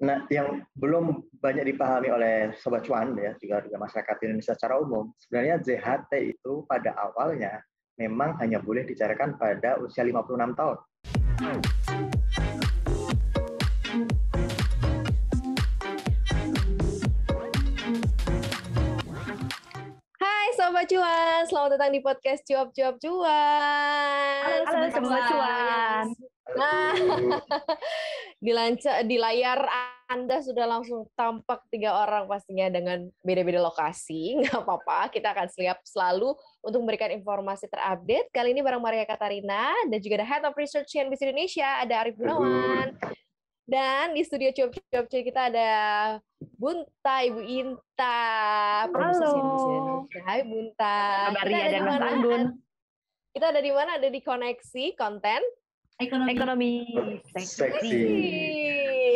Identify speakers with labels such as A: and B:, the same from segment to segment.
A: Nah, yang belum banyak dipahami oleh Sobat Cuan ya, juga masyarakat Indonesia secara umum, sebenarnya JHT itu pada awalnya memang hanya boleh dicarikan pada usia 56 tahun.
B: Hai Sobat Cuan, selamat datang di podcast Cuap-Cuap Cuan.
C: Halo Sobat Cuan.
B: Nah, di layar Anda sudah langsung tampak 3 orang pastinya dengan beda-beda lokasi. Nggak apa-apa, kita akan siap selalu untuk memberikan informasi terupdate. Kali ini bareng Maria Katarina dan juga ada Head of Research CNBC Indonesia, ada Arif Gunawan. Dan di studio Cuap-Cuap kita ada Bunta, Ibu Inta.
C: Halo.
B: Hai Bunta.
C: Maria dan Mas Anggun.
B: Kita ada di mana? Ada di Koneksi Konten
C: Ekonomi
A: Seksi.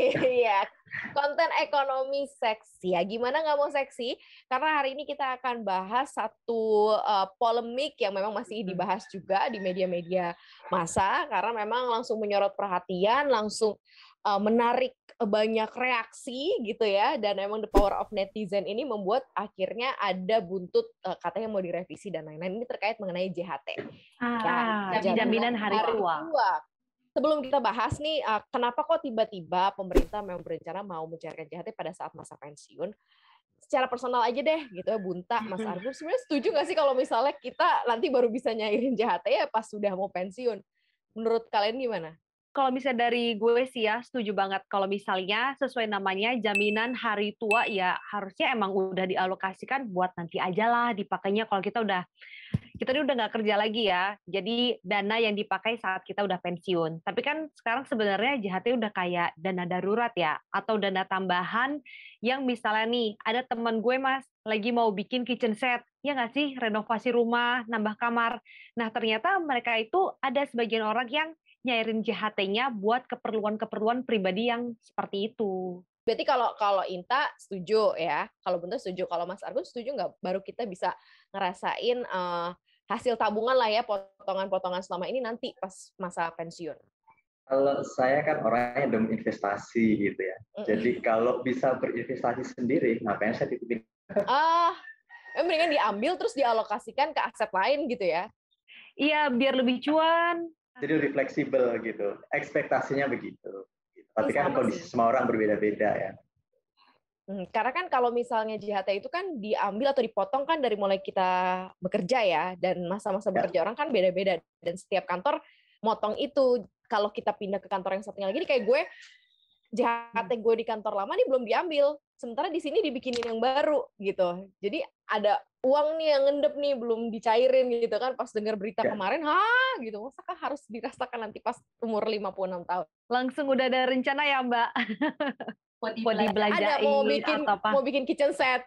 B: Iya, konten ekonomi seksi. Ya, gimana nggak mau seksi? Karena hari ini kita akan bahas satu polemik yang memang masih dibahas juga di media-media massa, karena memang langsung menyorot perhatian, langsung menarik banyak reaksi gitu ya, dan emang the power of netizen ini membuat akhirnya ada buntut katanya mau direvisi dan lain-lain. Ini terkait mengenai JHT.
C: Jaminan hari tua.
B: Sebelum kita bahas nih, kenapa kok tiba-tiba pemerintah memang berencana mau mencairkan JHT pada saat masa pensiun? Secara personal aja deh, gitu ya, Bunta, Mas Argun, sebenarnya setuju nggak sih kalau misalnya kita nanti baru bisa nyairin JHT ya pas sudah mau pensiun? Menurut kalian gimana?
C: Kalau misalnya dari gue sih ya, setuju banget. Kalau misalnya sesuai namanya jaminan hari tua, ya harusnya emang udah dialokasikan buat nanti aja lah dipakainya kalau kita ini udah nggak kerja lagi ya. Jadi dana yang dipakai saat kita udah pensiun. Tapi kan sekarang sebenarnya JHT udah kayak dana darurat ya, atau dana tambahan yang misalnya nih, ada teman gue Mas, lagi mau bikin kitchen set, ya nggak sih, renovasi rumah, nambah kamar. Nah ternyata mereka itu ada sebagian orang yang nyairin JHT-nya buat keperluan-keperluan pribadi yang seperti itu.
B: Berarti kalau Inta setuju ya, kalau Bunta setuju, kalau Mas Argun setuju nggak? Baru kita bisa ngerasain hasil tabungan lah ya, potongan-potongan selama ini nanti pas masa pensiun.
A: Kalau saya kan orangnya demi investasi gitu ya. Jadi kalau bisa berinvestasi sendiri, ngapain saya titipin?
B: Mendingan diambil terus dialokasikan ke aset lain gitu ya?
C: Iya, biar lebih cuan.
A: Jadi lebih fleksibel gitu, ekspektasinya begitu. Tapi kan kondisi semua orang berbeda-beda ya.
B: Karena kan kalau misalnya JHT itu kan diambil atau dipotong kan dari mulai kita bekerja ya, dan masa-masa bekerja orang kan beda-beda, dan setiap kantor motong itu. Kalau kita pindah ke kantor yang satunya lagi, kayak gue, JHT gue di kantor lama nih belum diambil, sementara di sini dibikinin yang baru gitu. Jadi ada uang nih yang ngendep nih belum dicairin gitu kan, pas dengar berita kemarin, gitu, masa kan harus dirasakan nanti pas umur 56 tahun.
C: Langsung udah ada rencana ya Mbak? Mau dibelanjain
B: ada mau bikin kitchen set.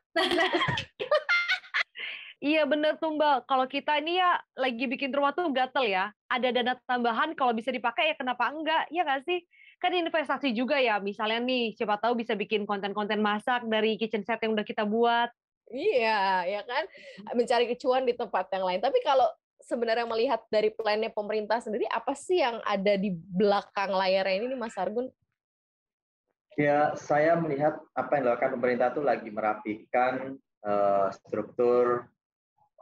C: Iya bener tuh Mbak, kalau kita ini ya lagi bikin rumah tuh gatel ya, ada dana tambahan kalau bisa dipakai ya kenapa enggak, ya nggak sih? Kan investasi juga ya, misalnya nih siapa tahu bisa bikin konten-konten masak dari kitchen set yang udah kita buat.
B: Iya, ya kan, mencari kecuan di tempat yang lain. Tapi kalau sebenarnya melihat dari plannya pemerintah sendiri, apa sih yang ada di belakang layarnya ini Mas Argun?
A: Ya, saya melihat apa yang dilakukan pemerintah itu lagi merapikan struktur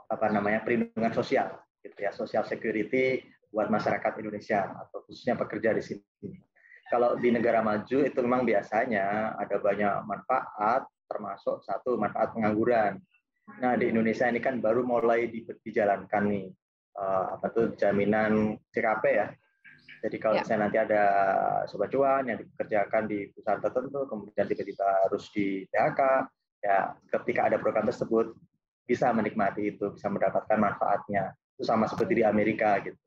A: perlindungan sosial, gitu ya, social security buat masyarakat Indonesia atau khususnya pekerja di sini. Kalau di negara maju itu memang biasanya ada banyak manfaat, termasuk satu manfaat pengangguran. Nah di Indonesia ini kan baru mulai dijalankan nih jaminan CKP ya. Jadi kalau misalnya nanti ada sobat cuan yang dikerjakan di perusahaan tertentu, kemudian tiba-tiba harus di PHK, ya ketika ada program tersebut bisa menikmati itu, bisa mendapatkan manfaatnya. Itu sama seperti di Amerika gitu.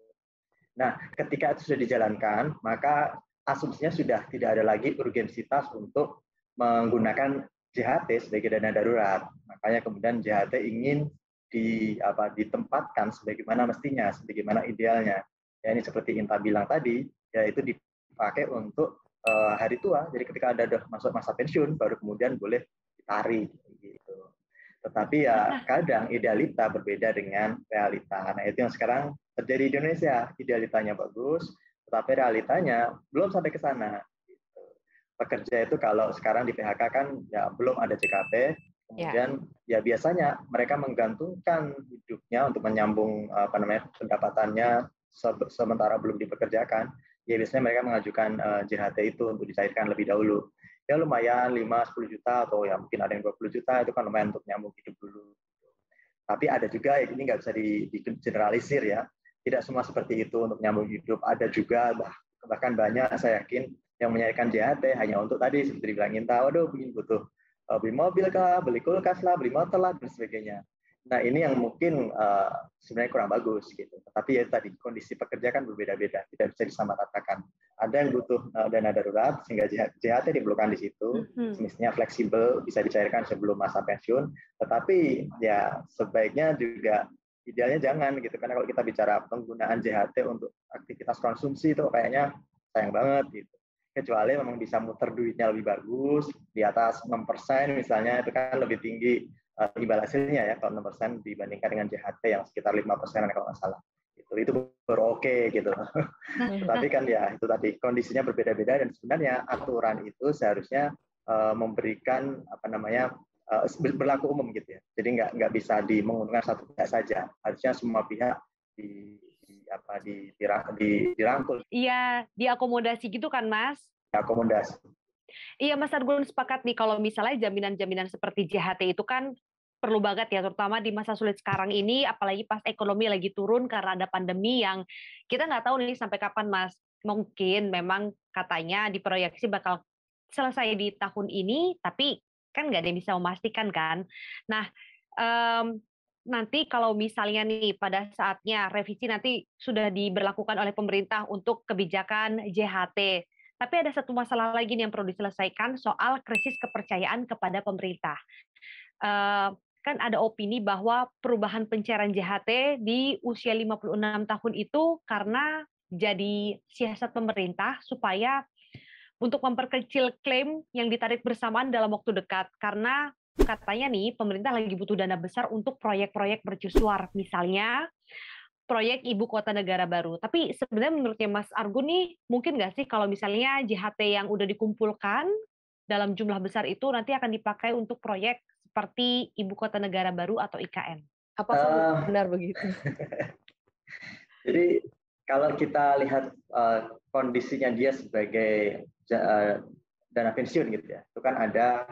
A: Nah, ketika itu sudah dijalankan, maka asumsinya sudah tidak ada lagi urgensitas untuk menggunakan JHT sebagai dana darurat. Makanya kemudian JHT ingin ditempatkan sebagaimana mestinya, sebagaimana idealnya. Ya, ini seperti Inta bilang tadi, yaitu dipakai untuk hari tua. Jadi ketika ada masuk masa pensiun, baru kemudian boleh ditarik. Gitu. Tetapi ya kadang idealita berbeda dengan realita. Nah itu yang sekarang terjadi di Indonesia. Idealitanya bagus, tetapi realitanya belum sampai ke sana. pekerja itu kalau sekarang di PHK kan ya belum ada JKP, kemudian ya biasanya mereka menggantungkan hidupnya untuk menyambung pendapatannya sementara belum dipekerjakan. Ya biasanya mereka mengajukan JHT itu untuk dicairkan lebih dahulu. Ya lumayan 5-10 juta atau ya mungkin ada yang 20 juta, itu kan lumayan untuk nyambung hidup dulu. Tapi ada juga, ini nggak bisa digeneralisir ya, tidak semua seperti itu untuk nyambung hidup. Ada juga bahkan banyak saya yakin yang menyairkan JHT hanya untuk tadi seperti dibilangin, waduh butuh beli mobil kah, beli kulkas lah, beli motor lah dan sebagainya. Nah ini yang mungkin sebenarnya kurang bagus gitu. Tapi ya tadi kondisi pekerja kan berbeda-beda, tidak bisa disamaratakan. Ada yang butuh dana darurat sehingga JHT diperlukan di situ, semestinya fleksibel, bisa dicairkan sebelum masa pensiun. Tetapi ya sebaiknya juga idealnya jangan gitu, karena kalau kita bicara penggunaan JHT untuk aktivitas konsumsi itu kayaknya sayang banget gitu. Kecuali memang bisa muter duitnya lebih bagus, di atas 6% misalnya, itu kan lebih tinggi imbal hasilnya ya, kalau 6% dibandingkan dengan JHT yang sekitar 5% kalau nggak salah. Itu baru oke gitu. Tetapi kan ya itu tadi kondisinya berbeda-beda, dan sebenarnya aturan itu seharusnya memberikan berlaku umum gitu ya. Jadi nggak bisa menguntungkan satu pihak saja. Harusnya semua pihak dirangkul.
C: Iya, diakomodasi gitu kan, Mas?
A: Akomodasi.
C: Iya, Mas Argun sepakat nih kalau misalnya jaminan-jaminan seperti JHT itu kan perlu banget ya, terutama di masa sulit sekarang ini, apalagi pas ekonomi lagi turun karena ada pandemi yang kita nggak tahu nih sampai kapan, Mas. Mungkin memang katanya diproyeksi bakal selesai di tahun ini, tapi kan nggak ada yang bisa memastikan kan. Nah, nanti kalau misalnya nih pada saatnya revisi nanti sudah diberlakukan oleh pemerintah untuk kebijakan JHT. Tapi ada satu masalah lagi nih yang perlu diselesaikan soal krisis kepercayaan kepada pemerintah. Kan ada opini bahwa perubahan pencairan JHT di usia 56 tahun itu karena jadi siasat pemerintah supaya untuk memperkecil klaim yang ditarik bersamaan dalam waktu dekat. Karena katanya nih pemerintah lagi butuh dana besar untuk proyek-proyek mercusuar. Misalnya proyek Ibu Kota Negara Baru. Tapi sebenarnya menurutnya Mas Argun nih, mungkin nggak sih kalau misalnya JHT yang udah dikumpulkan dalam jumlah besar itu nanti akan dipakai untuk proyek seperti Ibu Kota Negara Baru atau IKN?
B: Apakah benar begitu?
A: Jadi kalau kita lihat kondisinya dia sebagai dana pensiun gitu ya, itu kan ada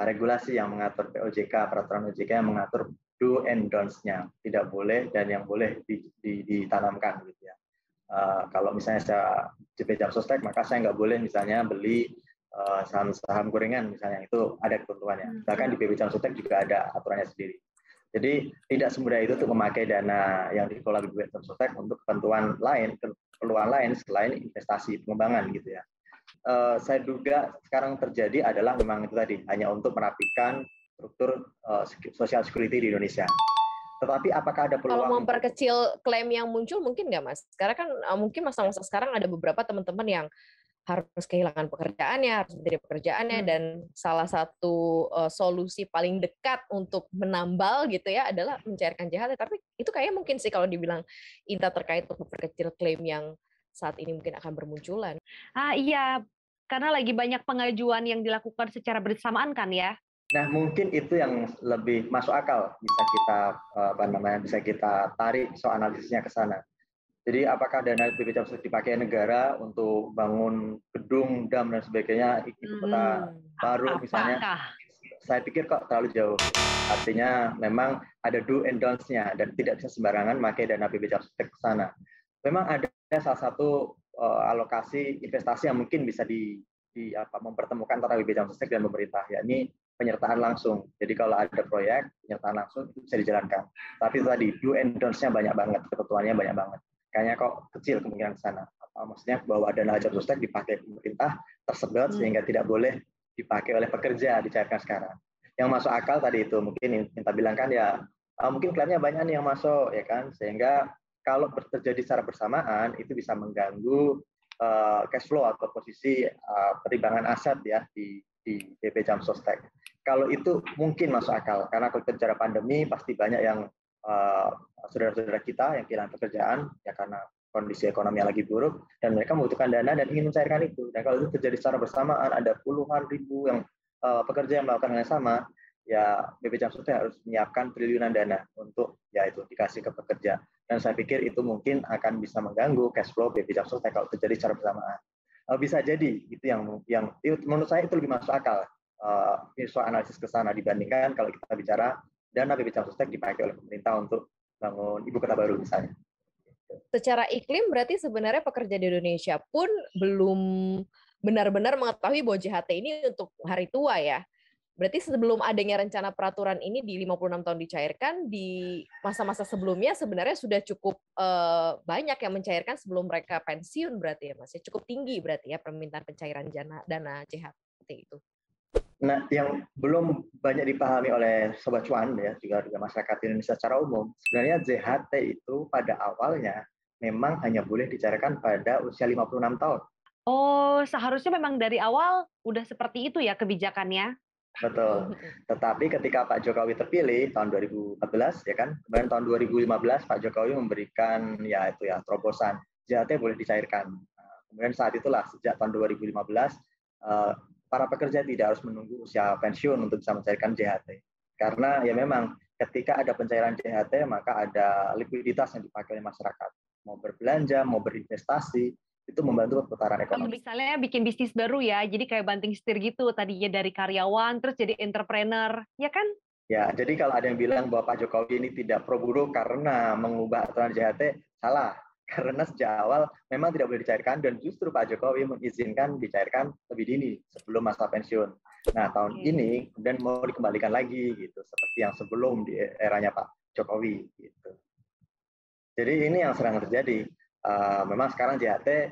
A: regulasi yang mengatur POJK, peraturan OJK yang mengatur do and don'ts-nya, tidak boleh dan yang boleh ditanamkan gitu ya. Kalau misalnya saya JP Jam Sostek, maka saya nggak boleh misalnya beli saham gorengan misalnya, itu ada ketentuannya. Bahkan di BP Jam Sostek juga ada aturannya sendiri. Jadi tidak semudah itu untuk memakai dana yang dikelola di BP Jam Sostek untuk keperluan lain selain investasi pengembangan gitu ya. Saya duga sekarang terjadi adalah memang itu tadi, hanya untuk merapikan struktur social security di Indonesia. Tetapi apakah ada peluang?
B: Kalau memperkecil klaim yang muncul mungkin nggak, Mas? Karena kan mungkin masa-masa sekarang ada beberapa teman-teman yang harus kehilangan pekerjaannya, harus menjadi pekerjaannya, dan salah satu solusi paling dekat untuk menambal gitu ya adalah mencairkan JHT. Tapi itu kayaknya mungkin sih kalau dibilang Inta terkait untuk memperkecil klaim yang saat ini mungkin akan bermunculan.
C: Iya, karena lagi banyak pengajuan yang dilakukan secara bersamaan kan ya.
A: Nah, mungkin itu yang lebih masuk akal, bisa kita tarik soal analisisnya ke sana. Jadi apakah dana BP Jam Sostek dipakai negara untuk bangun gedung, dam dan sebagainya, ibu kota baru misalnya? Saya pikir kok terlalu jauh. Artinya memang ada do and don'ts-nya dan tidak bisa sembarangan pakai dana BP Jam Sostek ke sana. Memang ada salah satu alokasi investasi yang mungkin bisa mempertemukan antara BP Jam Sostek dan pemerintah, yakni penyertaan langsung. Jadi kalau ada proyek penyertaan langsung itu bisa dijalankan. Tapi tadi do and don'ts-nya banyak banget, ketentuannya banyak banget. Kayaknya kok kecil kemungkinan ke sana. Maksudnya bahwa dana Jam Sostek dipakai pemerintah tersedot sehingga tidak boleh dipakai oleh pekerja, dicairkan sekarang. Yang masuk akal tadi itu mungkin kita bilang kan ya mungkin klaimnya banyak nih yang masuk ya kan, sehingga kalau terjadi secara bersamaan itu bisa mengganggu cash flow atau posisi perimbangan aset ya di BP Jam Sostek. Kalau itu mungkin masuk akal karena kalau bicara pandemi pasti banyak yang saudara-saudara kita yang kehilangan pekerjaan ya karena kondisi ekonomi yang lagi buruk dan mereka membutuhkan dana dan ingin mencairkan itu. Dan kalau itu terjadi secara bersamaan, ada puluhan ribu yang pekerja yang melakukan hal yang sama, ya BP Jam Sostek harus menyiapkan triliunan dana untuk ya itu dikasih ke pekerja. Dan saya pikir itu mungkin akan bisa mengganggu cash flow BP Jam Sostek kalau terjadi secara bersamaan. Bisa jadi itu yang menurut saya itu lebih masuk akal visual analisis ke sana dibandingkan kalau kita bicara dana BP Jam Sostek dipakai oleh pemerintah untuk bangun ibu kota baru misalnya.
B: Secara iklim berarti sebenarnya pekerja di Indonesia pun belum benar-benar mengetahui bahwa JHT ini untuk hari tua ya. Berarti sebelum adanya rencana peraturan ini di 56 tahun dicairkan, di masa-masa sebelumnya sebenarnya sudah cukup banyak yang mencairkan sebelum mereka pensiun berarti ya Mas. Cukup tinggi berarti ya permintaan pencairan dana JHT itu. Nah, yang belum banyak dipahami oleh Sobat Cuan ya, juga masyarakat Indonesia secara umum, sebenarnya JHT itu pada awalnya memang hanya boleh dicairkan pada usia 56 tahun.
C: Oh, seharusnya memang dari awal udah seperti itu ya kebijakannya?
A: Betul. Tetapi ketika Pak Jokowi terpilih tahun 2014 ya kan, kemudian tahun 2015 Pak Jokowi memberikan ya itu ya terobosan JHT boleh dicairkan. Kemudian saat itulah sejak tahun 2015 para pekerja tidak harus menunggu usia pensiun untuk bisa mencairkan JHT. Karena ya memang ketika ada pencairan JHT maka ada likuiditas yang dipakai oleh masyarakat. Mau berbelanja, mau berinvestasi, itu membantu perputaran ekonomi.
C: Misalnya bikin bisnis baru ya, jadi kayak banting setir gitu, tadinya dari karyawan, terus jadi entrepreneur, ya kan?
A: Ya, jadi kalau ada yang bilang bahwa Pak Jokowi ini tidak pro buruh karena mengubah aturan JHT, salah. Karena sejak awal memang tidak boleh dicairkan dan justru Pak Jokowi mengizinkan dicairkan lebih dini sebelum masa pensiun. Nah, tahun ini kemudian mau dikembalikan lagi gitu, seperti yang sebelum di eranya Pak Jokowi gitu. Jadi ini yang sedang terjadi. Memang sekarang JHT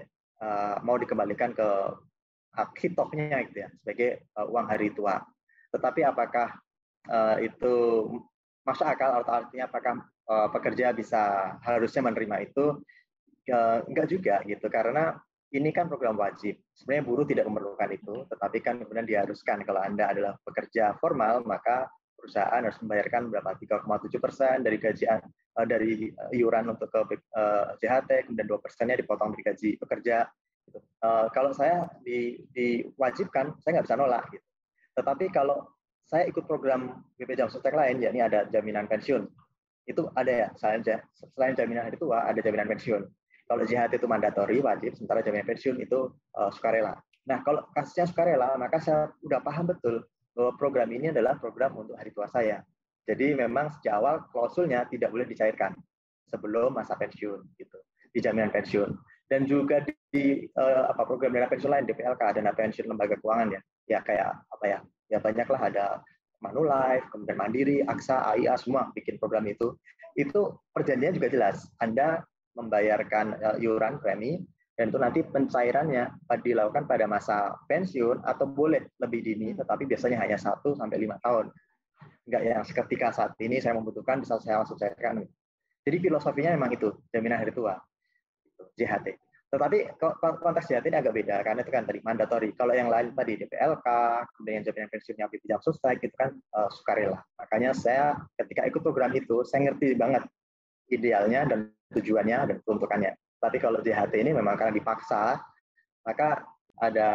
A: mau dikembalikan ke hak hitoknya gitu ya, sebagai uang hari tua. Tetapi apakah itu masuk akal atau artinya apakah pekerja bisa harusnya menerima itu? Enggak juga gitu, karena ini kan program wajib. Sebenarnya buruh tidak memerlukan itu, tetapi kan kemudian diharuskan kalau Anda adalah pekerja formal, maka perusahaan harus membayarkan berapa 3,7% dari gaji dari iuran untuk ke JHT, kemudian 2%-nya dipotong dari gaji pekerja. Gitu. Kalau saya diwajibkan, saya nggak bisa nolak. Gitu. Tetapi kalau saya ikut program BP Jam Sostek lain, yakni ada jaminan pensiun, itu ada ya. Selain jaminan hari tua, ada jaminan pensiun. Kalau JHT itu mandatori, wajib, sementara jaminan pensiun itu sukarela. Nah, kalau kasusnya sukarela, maka saya udah paham betul bahwa program ini adalah program untuk hari tua saya. Jadi memang sejak awal klausulnya tidak boleh dicairkan sebelum masa pensiun, gitu, di jaminan pensiun. Dan juga di program dana pensiun lain, DPLK, dana pensiun lembaga keuangan ya kayak apa ya, ya banyaklah ada Manulife, kemudian Mandiri, AXA, AIA, semua bikin program itu. Itu perjanjiannya juga jelas. Anda membayarkan iuran premi, dan itu nanti pencairannya dilakukan pada masa pensiun atau boleh lebih dini, tetapi biasanya hanya 1 sampai 5 tahun. Enggak yang seketika saat ini saya membutuhkan bisa saya langsung cairkan. Jadi filosofinya memang itu, jaminan hari tua, JHT. Tetapi konteks JHT ini agak beda, karena itu kan tadi mandatori. Kalau yang lain tadi DPLK, kemudian jaminan pensiunnya BP Jam Sostek, itu kan sukarela. Makanya saya ketika ikut program itu, saya ngerti banget idealnya dan tujuannya dan peruntukannya. Tapi kalau JHT ini memang karena dipaksa, maka ada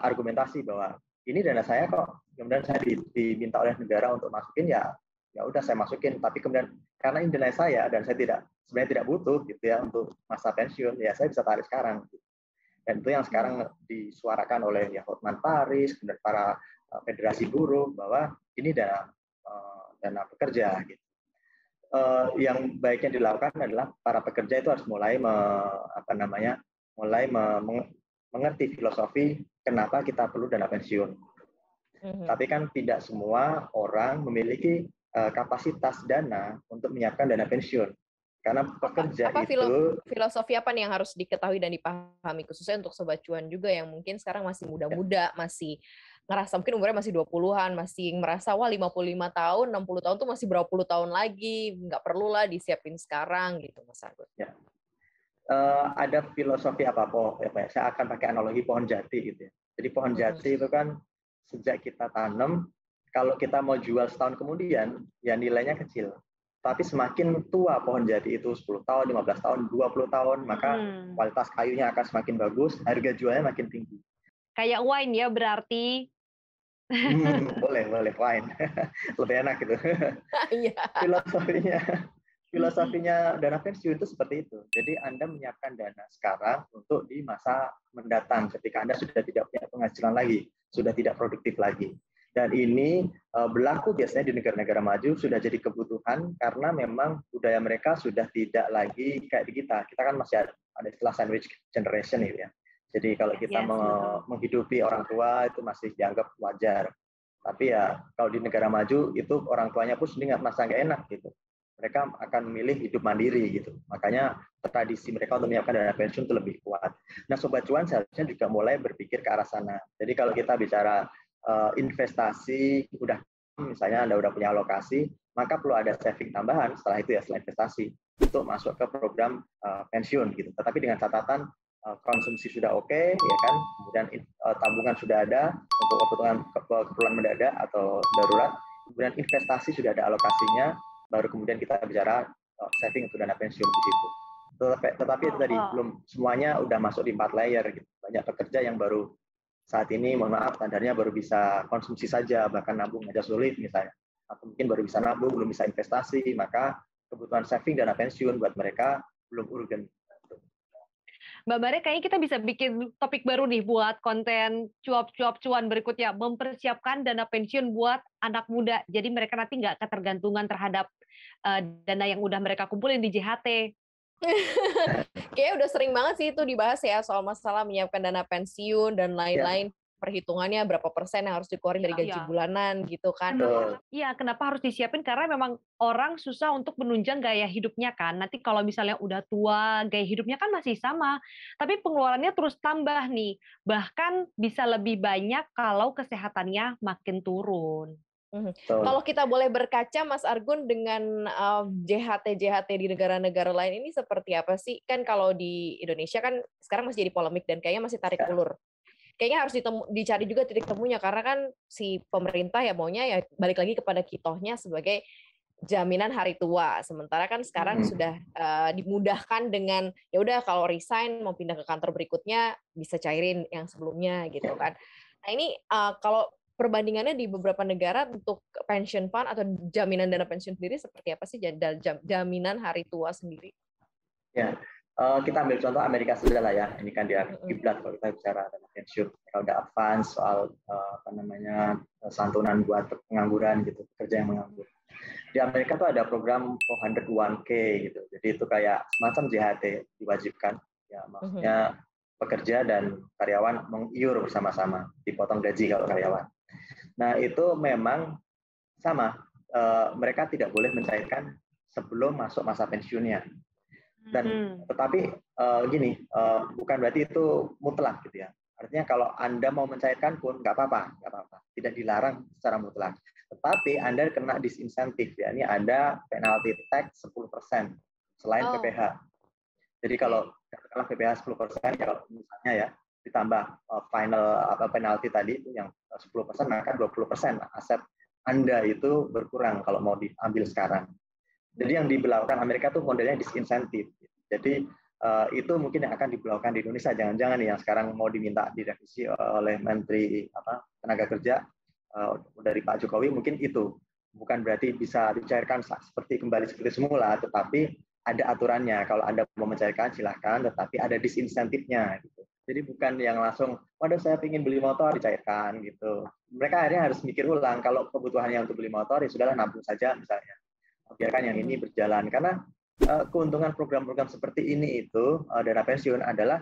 A: argumentasi bahwa ini dana saya kok, kemudian saya diminta oleh negara untuk masukin, ya udah saya masukin. Tapi kemudian karena ini dana saya dan saya sebenarnya tidak butuh gitu ya untuk masa pensiun, ya saya bisa tarik sekarang. Dan itu yang sekarang disuarakan oleh ya Hotman Paris, kemudian para federasi buruh bahwa ini dana pekerja gitu. Yang baiknya dilakukan adalah para pekerja itu harus mulai mengerti filosofi kenapa kita perlu dana pensiun. Tapi kan tidak semua orang memiliki kapasitas dana untuk menyiapkan dana pensiun. Karena pekerja
B: filosofi apa nih yang harus diketahui dan dipahami khususnya untuk Sobat Cuan juga yang mungkin sekarang masih muda-muda, masih ngerasa mungkin umurnya masih 20-an, masih merasa wah 55 tahun, 60 tahun tuh masih berapa puluh tahun lagi, nggak perlu lah disiapin sekarang gitu Mas Agus.
A: Ya. Ada filosofi saya akan pakai analogi pohon jati gitu ya. Jadi pohon jati itu kan sejak kita tanam, kalau kita mau jual setahun kemudian, ya nilainya kecil. Tapi semakin tua pohon jati itu 10 tahun, 15 tahun, 20 tahun, maka kualitas kayunya akan semakin bagus, harga jualnya makin tinggi.
C: Kayak wine ya berarti.
A: Boleh wine. Lebih enak gitu. Filosofinya dana pensiun itu seperti itu. Jadi Anda menyiapkan dana sekarang untuk di masa mendatang ketika Anda sudah tidak punya penghasilan lagi, sudah tidak produktif lagi. Dan ini berlaku biasanya di negara-negara maju, sudah jadi kebutuhan karena memang budaya mereka sudah tidak lagi kayak di kita. Kita kan masih ada istilah sandwich generation gitu ya. Jadi kalau kita menghidupi orang tua itu masih dianggap wajar. Tapi ya kalau di negara maju itu orang tuanya pun sendiri merasa nggak enak gitu. Mereka akan memilih hidup mandiri gitu. Makanya tradisi mereka untuk menyiapkan dana pensiun itu lebih kuat. Nah, Sobat Cuan seharusnya juga mulai berpikir ke arah sana. Jadi kalau kita bicara investasi, misalnya Anda udah punya alokasi, maka perlu ada saving tambahan setelah itu ya, setelah investasi untuk masuk ke program pensiun gitu. Tetapi dengan catatan konsumsi sudah oke, ya kan, kemudian tabungan sudah ada untuk keperluan mendadak atau darurat, kemudian investasi sudah ada alokasinya, baru kemudian kita bicara saving untuk dana pensiun di situ. Tetapi itu tadi belum semuanya udah masuk di 4 layer gitu. Banyak pekerja yang baru saat ini, mohon maaf, standarnya baru bisa konsumsi saja, bahkan nabung aja sulit misalnya. Atau mungkin baru bisa nabung, belum bisa investasi, maka kebutuhan saving dana pensiun buat mereka belum urgen.
C: Mbak Bare, kayaknya kita bisa bikin topik baru nih buat konten cuap-cuap cuan berikutnya. Mempersiapkan dana pensiun buat anak muda. Jadi mereka nanti nggak ketergantungan terhadap dana yang udah mereka kumpulin di JHT.
B: Kayaknya udah sering banget sih itu dibahas ya, soal masalah menyiapkan dana pensiun dan lain-lain. Perhitungannya berapa persen yang harus dikeluarin dari gaji bulanan gitu kan.
C: Iya, kenapa harus disiapin? Karena memang orang susah untuk menunjang gaya hidupnya kan. Nanti kalau misalnya udah tua, gaya hidupnya kan masih sama. Tapi pengeluarannya terus tambah nih. Bahkan bisa lebih banyak kalau kesehatannya makin turun.
B: Kalau kita boleh berkaca, Mas Argun, dengan JHT di negara-negara lain ini seperti apa sih? Kan kalau di Indonesia kan sekarang masih jadi polemik dan kayaknya masih tarik ulur. Kayaknya harus dicari juga titik temunya, karena kan si pemerintah ya maunya ya balik lagi kepada kitohnya sebagai jaminan hari tua. Sementara kan sekarang sudah dimudahkan dengan ya udah kalau resign mau pindah ke kantor berikutnya bisa cairin yang sebelumnya gitu kan. Nah ini kalau perbandingannya di beberapa negara untuk pension fund atau jaminan dana pensiun sendiri seperti apa sih, jaminan hari tua sendiri?
A: Ya, kita ambil contoh Amerika Serikat lah ya. Ini kan dia kiblat kalau kita bicara dana pensiun. Kalau udah advance soal santunan buat pengangguran gitu, pekerja yang menganggur. Di Amerika tuh ada program 401k gitu. Jadi itu kayak semacam JHT diwajibkan. Ya, maksudnya pekerja dan karyawan mengiur bersama-sama, dipotong gaji kalau karyawan. Nah, itu memang sama. Mereka tidak boleh mencairkan sebelum masuk masa pensiunnya. Dan tetapi gini, bukan berarti itu mutlak gitu ya. Artinya kalau Anda mau mencairkan pun nggak apa-apa, tidak dilarang secara mutlak. Tetapi Anda kena disinsentif ya. Ini ada penalty tax 10% selain PPh. Jadi kalau PPh 10% ya, kalau misalnya ya ditambah final penalti tadi itu yang 10%, maka 20% aset Anda itu berkurang kalau mau diambil sekarang. Jadi yang diberlakukan Amerika tuh modelnya disinsentif. Jadi itu mungkin yang akan diberlakukan di Indonesia. Jangan-jangan yang sekarang mau diminta direvisi oleh Menteri Tenaga Kerja dari Pak Jokowi, mungkin itu bukan berarti bisa dicairkan kembali seperti semula, tetapi ada aturannya. Kalau Anda mau mencairkan silahkan, tetapi ada disinsentifnya. Gitu. Jadi bukan yang langsung, waduh saya ingin beli motor dicairkan gitu. Mereka akhirnya harus mikir ulang. Kalau kebutuhannya untuk beli motor ya sudahlah nabung saja misalnya. Biarkan yang ini berjalan, karena keuntungan program-program seperti ini itu dana pensiun adalah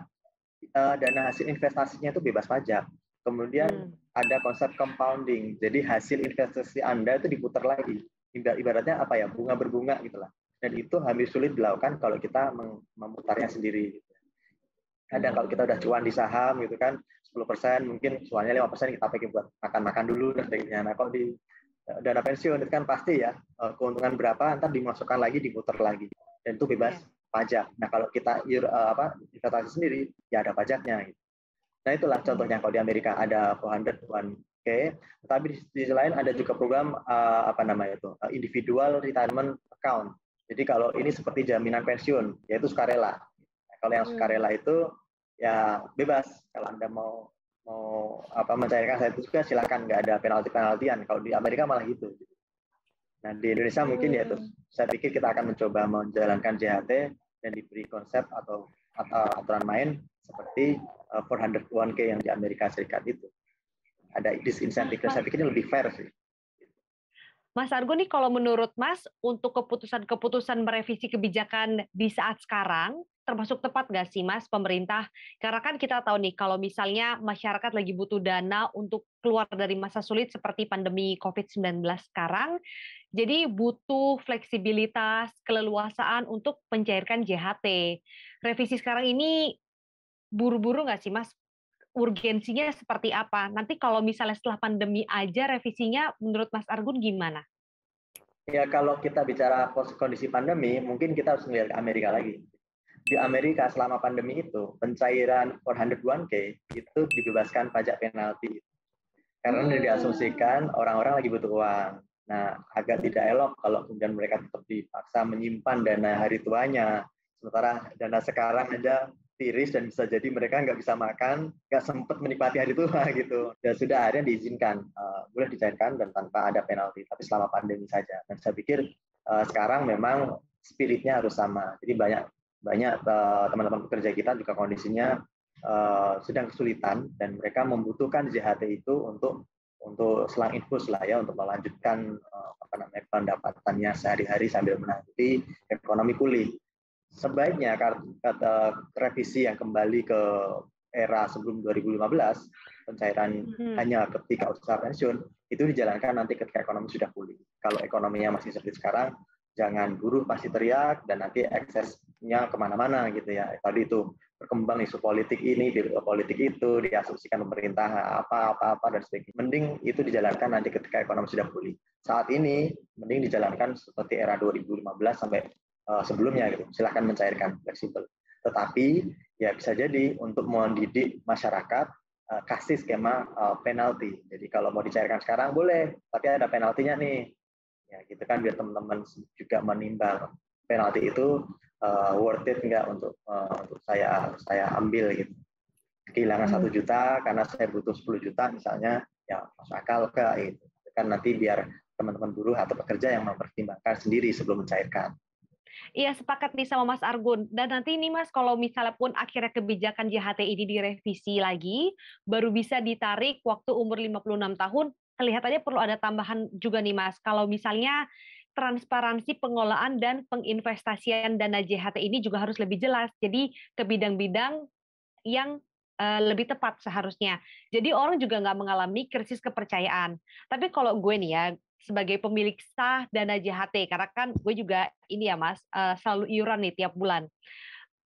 A: dana hasil investasinya itu bebas pajak. Kemudian ada konsep compounding, jadi hasil investasi Anda itu diputar lagi. Ibaratnya apa ya, bunga berbunga gitulah. Dan itu hampir sulit dilakukan kalau kita memutarnya sendiri. Kadang kalau kita udah cuan di saham gitu kan, 10%, mungkin cuannya 5% kita pakai buat makan-makan dulu dan sebagainya. Nah kalau di dana pensiun itu kan pasti ya keuntungan berapa ntar dimasukkan lagi, diputar lagi, dan itu bebas pajak. Nah kalau kita investasi sendiri ya ada pajaknya gitu. Nah itulah contohnya kalau di Amerika ada 401k Oke, tetapi di sisi lain ada juga program individual retirement account. Jadi kalau ini seperti jaminan pensiun, yaitu sukarela. Nah, kalau yang sukarela itu ya bebas. Kalau Anda mau mencairkan saat itu juga silakan, nggak ada penalti-penaltian. Kalau di Amerika malah gitu. Nah di Indonesia mungkin ya itu. Saya pikir kita akan mencoba menjalankan JHT dan diberi konsep atau aturan main seperti 401k yang di Amerika Serikat itu. Ada disinsentif, saya pikir ini lebih fair sih.
C: Mas Argo nih, kalau menurut Mas, untuk keputusan merevisi kebijakan di saat sekarang, termasuk tepat nggak sih Mas pemerintah? Karena kan kita tahu nih, kalau misalnya masyarakat lagi butuh dana untuk keluar dari masa sulit seperti pandemi COVID-19 sekarang, jadi butuh fleksibilitas, keleluasaan untuk mencairkan JHT. Revisi sekarang ini buru-buru nggak sih Mas? Urgensinya seperti apa? Nanti kalau misalnya setelah pandemi aja revisinya, menurut Mas Argun gimana?
A: Ya kalau kita bicara kondisi pandemi, mungkin kita harus melihat ke Amerika lagi. Di Amerika selama pandemi itu, pencairan 401k itu dibebaskan pajak penalti. Karena diasumsikan orang-orang lagi butuh uang. Nah, agak tidak elok kalau kemudian mereka tetap dipaksa menyimpan dana hari tuanya. Sementara dana sekarang aja tiris dan bisa jadi mereka nggak bisa makan, nggak sempat menikmati hari tua gitu. Dan sudah akhirnya diizinkan, boleh dicairkan dan tanpa ada penalti, tapi selama pandemi saja. Dan saya pikir sekarang memang spiritnya harus sama. Jadi banyak teman-teman pekerja kita juga kondisinya sedang kesulitan dan mereka membutuhkan JHT itu untuk selang infus lah ya, untuk melanjutkan pendapatannya sehari-hari sambil menanti ekonomi pulih. Sebaiknya kata revisi yang kembali ke era sebelum 2015, pencairan hanya ketika usaha pensiun, itu dijalankan nanti ketika ekonomi sudah pulih. Kalau ekonominya masih seperti sekarang, jangan buruh pasti teriak dan nanti eksesnya kemana-mana gitu ya. Tadi itu berkembang isu politik ini, politik itu, diasumsikan pemerintah apa dan sebagainya. Mending itu dijalankan nanti ketika ekonomi sudah pulih. Saat ini mending dijalankan seperti era 2015 sampai sebelumnya gitu. Silahkan mencairkan, fleksibel. Tetapi ya bisa jadi untuk mendidik masyarakat kasih skema penalti. Jadi kalau mau dicairkan sekarang boleh, tapi ada penaltinya nih. Ya gitu kan, biar teman-teman juga menimbang penalti itu worth it nggak untuk saya ambil gitu. Kehilangan 1 juta karena saya butuh 10 juta misalnya, ya masuk akal ke itu. Kan nanti biar teman-teman buruh atau pekerja yang mempertimbangkan sendiri sebelum mencairkan.
C: Iya, sepakat nih sama Mas Argun. Dan nanti ini Mas, kalau misalnya pun akhirnya kebijakan JHT ini direvisi lagi, baru bisa ditarik waktu umur 56 tahun, kelihatannya perlu ada tambahan juga nih Mas. Kalau misalnya transparansi pengelolaan dan penginvestasian dana JHT ini juga harus lebih jelas. Jadi ke bidang-bidang yang lebih tepat seharusnya. Jadi orang juga nggak mengalami krisis kepercayaan. Tapi kalau gue nih ya, sebagai pemilik sah dana JHT, karena kan gue juga ini ya Mas, selalu iuran nih tiap bulan.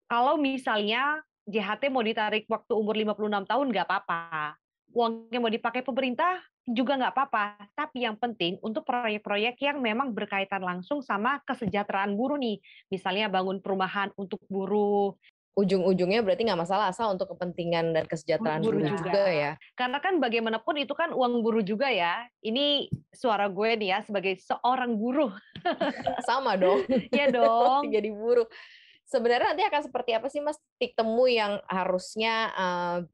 C: Kalau misalnya JHT mau ditarik waktu umur 56 tahun nggak apa-apa. Uangnya mau dipakai pemerintah juga nggak apa-apa. Tapi yang penting untuk proyek-proyek yang memang berkaitan langsung sama kesejahteraan buruh nih. Misalnya bangun perumahan untuk buruh.
B: Ujung-ujungnya berarti nggak masalah asal untuk kepentingan dan kesejahteraan buruh juga ya.
C: Karena kan bagaimanapun itu kan uang buruh juga ya. Ini suara gue nih ya sebagai seorang buruh.
B: Sama dong.
C: Iya dong.
B: Jadi buruh. Sebenarnya nanti akan seperti apa sih Mas titik temu yang harusnya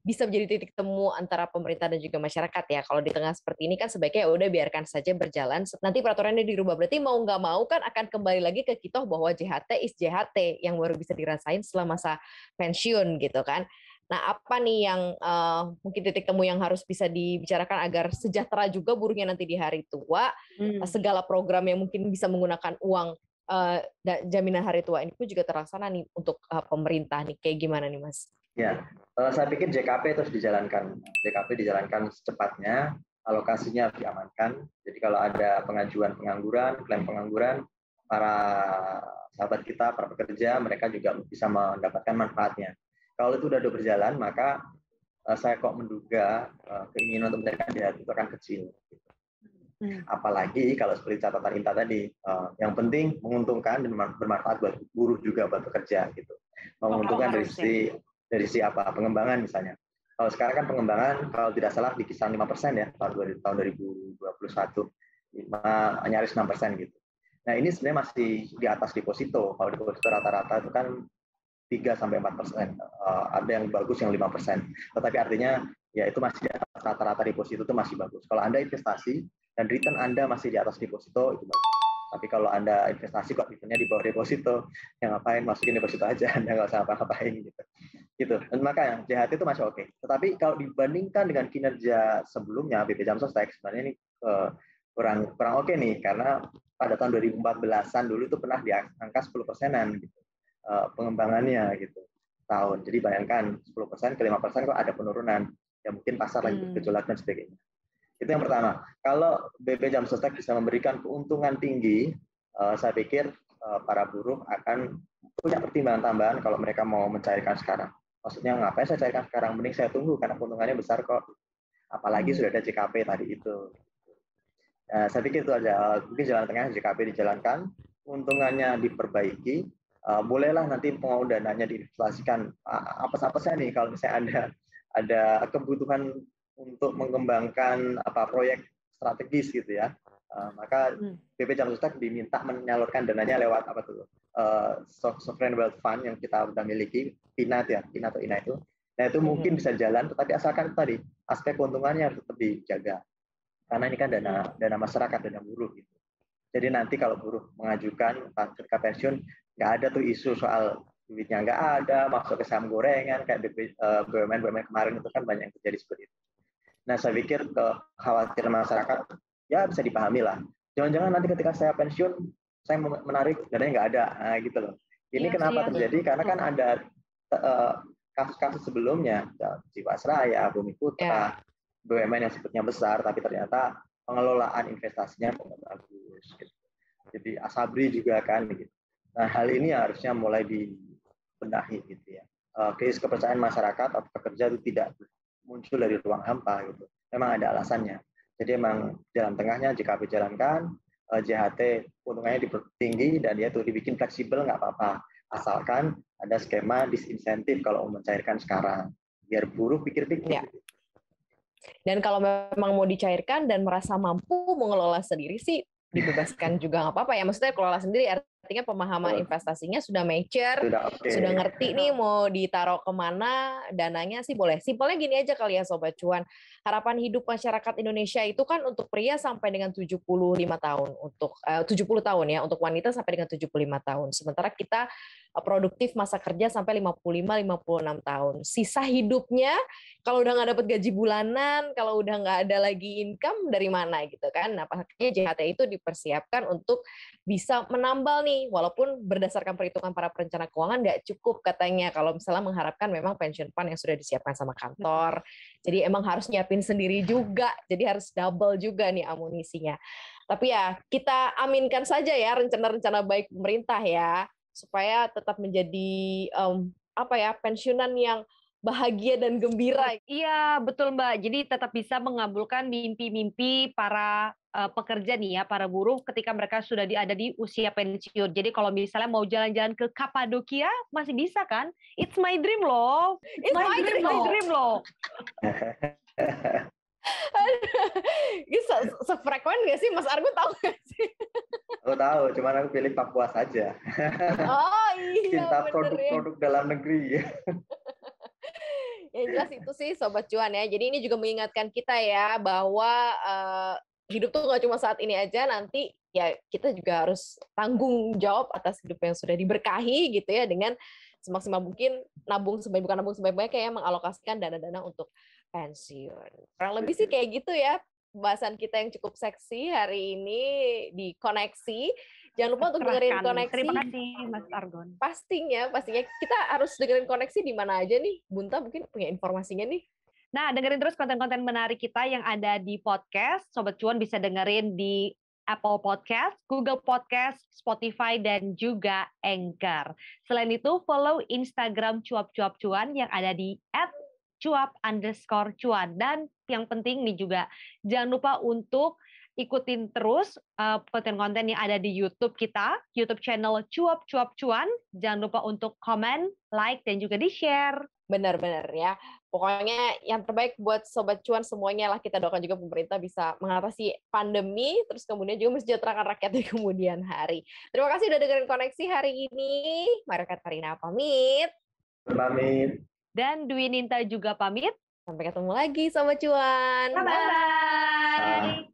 B: bisa menjadi titik temu antara pemerintah dan juga masyarakat ya? Kalau di tengah seperti ini kan sebaiknya udah biarkan saja berjalan. Nanti peraturannya dirubah. Berarti mau nggak mau kan akan kembali lagi ke kita bahwa JHT is JHT yang baru bisa dirasain setelah masa pensiun gitu kan. Nah, apa nih yang mungkin titik temu yang harus bisa dibicarakan agar sejahtera juga buruhnya nanti di hari tua? Segala program yang mungkin bisa menggunakan uang jaminan hari tua ini pun juga terlaksana nih untuk pemerintah nih. Kayak gimana nih Mas?
A: Ya, saya pikir JKP terus dijalankan. JKP dijalankan secepatnya, alokasinya diamankan. Jadi kalau ada pengajuan pengangguran, klaim pengangguran, para sahabat kita, para pekerja, mereka juga bisa mendapatkan manfaatnya. Kalau itu sudah berjalan, maka saya kok menduga keinginan untuk mencarikan JHT itu akan kecil. Apalagi kalau seperti catatan Inta tadi, yang penting menguntungkan dan bermanfaat buat buruh juga, buat pekerja gitu. Menguntungkan dari sisi apa? Pengembangan misalnya. Kalau sekarang kan pengembangan kalau tidak salah di kisaran 5% ya tahun 2021, nyaris 6% gitu. Nah ini sebenarnya masih di atas deposito. Kalau deposito rata-rata itu kan 3-4%. Ada yang bagus yang 5%. Tetapi artinya ya itu masih di atas rata-rata deposito itu masih bagus. Kalau Anda investasi dan return Anda masih di atas deposito itu bagus. Tapi kalau Anda investasi kok returnnya di bawah deposito, ya ngapain, masukin deposito aja, Anda nggak usah apa-apain gitu. Dan makanya JHT itu masih oke. Tetapi kalau dibandingkan dengan kinerja sebelumnya BP Jam Sostek sebenarnya ini kurang oke nih, karena pada tahun 2014-an dulu itu pernah di angka 10%-an gitu pengembangannya gitu tahun. Jadi bayangkan 10% ke 5% kok ada penurunan. Ya mungkin pasar lagi bergejolak dan sebagainya. Itu yang pertama. Kalau BP Jam Sostek bisa memberikan keuntungan tinggi, saya pikir para buruh akan punya pertimbangan tambahan kalau mereka mau mencairkan sekarang. Maksudnya ngapain saya cairkan sekarang? Mending saya tunggu karena keuntungannya besar kok. Apalagi sudah ada JKP tadi itu. Saya pikir itu aja. Mungkin jalan tengah JKP dijalankan, keuntungannya diperbaiki, bolehlah nanti pengelolaan dananya diinvestasikan. Apa saja nih kalau misalnya ada kebutuhan untuk mengembangkan proyek strategis gitu ya, maka BP Jam Sostek diminta menyalurkan dananya lewat Sovereign Wealth Fund yang kita sudah miliki, PINA atau INA itu. Nah itu mungkin bisa jalan, tetapi asalkan tadi aspek keuntungannya harus tetap dijaga, karena ini kan dana masyarakat, dana buruh gitu. Jadi nanti kalau buruh mengajukan ketika pensiun, nggak ada tuh isu soal duitnya nggak ada, masuk ke saham gorengan kayak BUMN kemarin itu kan banyak yang terjadi seperti itu. Nah, saya pikir kekhawatiran masyarakat ya bisa dipahami lah. Jangan-jangan nanti ketika saya pensiun, saya menarik dananya nggak ada, gitu loh. Ini kenapa terjadi? Karena kan ada kasus-kasus sebelumnya, Jiwasraya, Bumi Putra, BUMN yang sebetulnya besar, tapi ternyata pengelolaan investasinya tidak bagus. Gitu. Jadi Asabri juga kan. Gitu. Nah, hal ini harusnya mulai dibenahi gitu ya. Krisis kepercayaan masyarakat atau pekerja itu tidak muncul dari ruang hampa gitu. Memang ada alasannya. Jadi memang jalan tengahnya JKP jalankan, JHT untungnya dipertinggi dan dia tuh dibikin fleksibel nggak apa-apa. Asalkan ada skema disinsentif kalau mau mencairkan sekarang. Biar buruh pikir-pikir.
B: Ya. Dan kalau memang mau dicairkan dan merasa mampu mengelola sendiri sih dibebaskan juga nggak apa-apa ya. Maksudnya kelola sendiri artinya pemahaman investasinya sudah mature, sudah ngerti nih mau ditaruh kemana, dananya sih boleh. Simpelnya gini aja kali ya Sobat Cuan. Harapan hidup masyarakat Indonesia itu kan untuk pria sampai dengan 75 tahun, untuk 70 tahun ya, untuk wanita sampai dengan 75 tahun. Sementara kita produktif masa kerja sampai 55-56 tahun. Sisa hidupnya kalau udah nggak dapat gaji bulanan, kalau udah nggak ada lagi income dari mana gitu kan. Nah, pastinya JHT itu dipersiapkan untuk bisa menambal nih, walaupun berdasarkan perhitungan para perencana keuangan nggak cukup katanya kalau misalnya mengharapkan memang pension fund yang sudah disiapkan sama kantor. Jadi emang harus nyiapin sendiri juga, jadi harus double juga nih amunisinya. Tapi ya kita aminkan saja ya rencana-rencana baik pemerintah ya, supaya tetap menjadi pensiunan yang bahagia dan gembira.
C: Iya, betul Mbak. Jadi tetap bisa mengabulkan mimpi-mimpi para pekerja nih ya, para buruh ketika mereka sudah ada di usia pensiun. Jadi kalau misalnya mau jalan-jalan ke Kapadokia, masih bisa kan? It's my dream loh.
B: It's my dream loh. Sefrekuensi nggak sih, Mas Argun tahu nggak sih?
A: Aku tahu, cuman aku pilih Papua saja.
B: Oh iya.
A: Cinta produk-produk dalam negeri.
B: Yang jelas itu sih Sobat Cuan ya. Jadi ini juga mengingatkan kita ya bahwa hidup tuh nggak cuma saat ini aja, nanti ya kita juga harus tanggung jawab atas hidup yang sudah diberkahi gitu ya, dengan semaksimal mungkin bukan nabung sebaik-baiknya, kayak mengalokasikan dana-dana untuk pensiun. Kurang lebih sih kayak gitu ya pembahasan kita yang cukup seksi hari ini di Koneksi. Jangan lupa untuk dengerin Koneksi.
C: Terima kasih Mas Argon.
B: Pastinya kita harus dengerin Koneksi di mana aja nih. Bunta mungkin punya informasinya nih.
C: Nah, dengerin terus konten-konten menarik kita yang ada di podcast. Sobat Cuan bisa dengerin di Apple Podcast, Google Podcast, Spotify, dan juga Anchor. Selain itu, follow Instagram Cuap-Cuap Cuan yang ada di @cuap_cuan. Dan yang penting nih juga, jangan lupa untuk ikutin terus konten-konten yang ada di YouTube kita, YouTube channel Cuap-Cuap Cuan. Jangan lupa untuk komen, like, dan juga di-share.
B: Benar-benar ya. Pokoknya yang terbaik buat Sobat Cuan semuanya lah, kita doakan juga pemerintah bisa mengatasi pandemi, terus kemudian juga mensejahterakan rakyat di kemudian hari. Terima kasih udah dengerin Koneksi hari ini. Maria Katarina pamit.
A: Pamit.
C: Dan Dwi Ninta juga pamit.
B: Sampai ketemu lagi Sobat Cuan.
C: Bye-bye.